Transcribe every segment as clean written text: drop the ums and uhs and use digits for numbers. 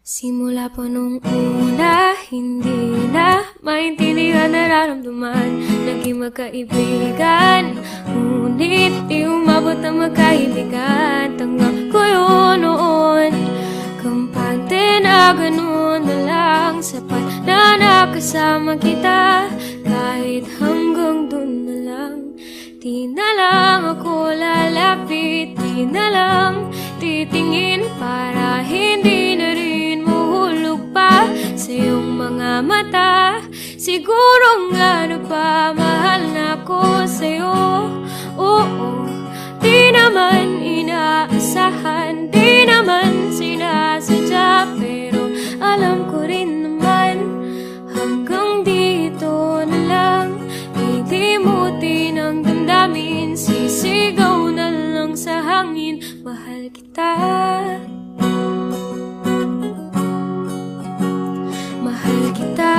Simula pa nung una, hindi na maintindihan nararamdaman. Naging magkaibigan, ngunit di umabot na magkaibigan. Tanggap ko yun noon, kampante na ganun na lang. Sapat na nakasama kita, kahit hanggang dun na lang. Di na lang ako lalapit, di na lang titingin para hindi na rin mahulog pa sa iyong mga mata. Siguro nga napamahal na ako sa'yo. Oo, di naman inaasahan, di naman sinasadya, pero alam ko rin naman hanggang dito na lang. Idimutin ang damdamin, sisigaw na lang sa hangin, mahal kita, mahal kita.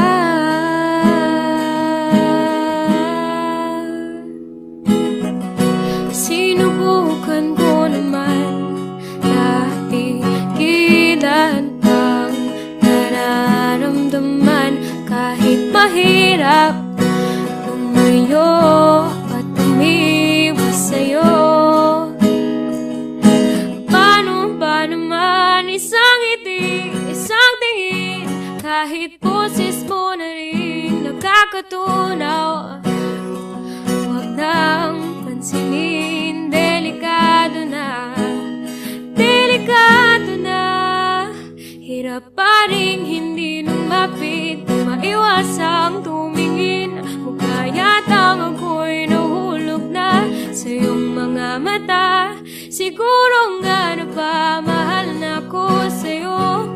Sinubukan ko naman dati kilan ang nararamdaman, kahit mahirap lumayo at umiwas sa'yo. Paano ba naman isang ngiti, isang tingin, kahit boses mo na rin nakakatunaw? Huwag nang pansinin, delikado na, delikado na. Hirap pa rin hindi lumapit, maiwasang tumingin. Mukha yatang ako'y nahulog na sa iyong mga mata. Siguro nga napamahal na ako sa'yo.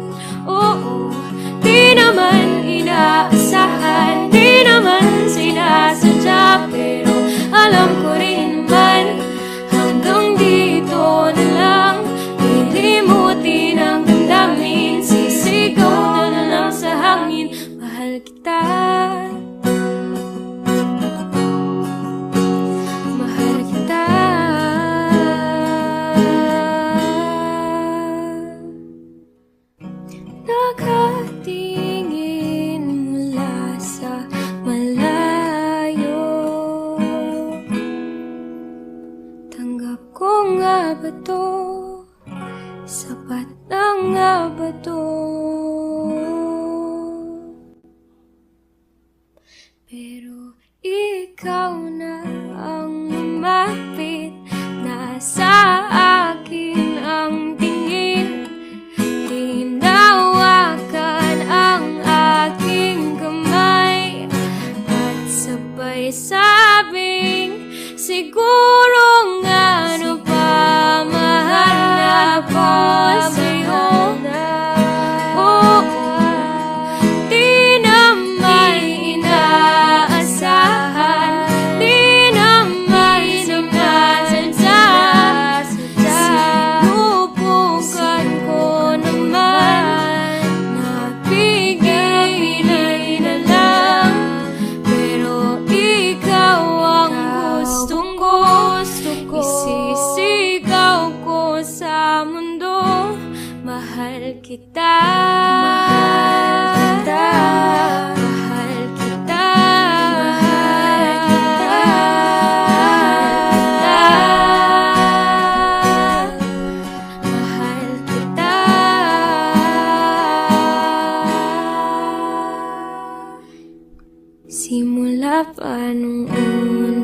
Oo, di naman inaasahan, di naman sinasadya, pero alam ko rin naman hanggang dito na lang. Lilimutin ang damdamin, sisigaw na lang sa hangin, mahal kita, mahal kita. Nakatingin mula sa malayo, tanggap ko nga ba to? Sapat na nga ba to? Pero ikaw na ang lumapit, nasa akin ang tingin, tinawakan ang aking kamay, at sabay sabing siguro nga napamahal na ako sa'yo. Oo, di naman inaasahan, di naman sinasadya. Sinubukan ko naman, nabigay na lang, pero ikaw ang gustong ko. Isisigaw ko sa mundo, mahal kita, mahal kita, mahal kita, mahal kita, mahal kita. Simula pa nung una,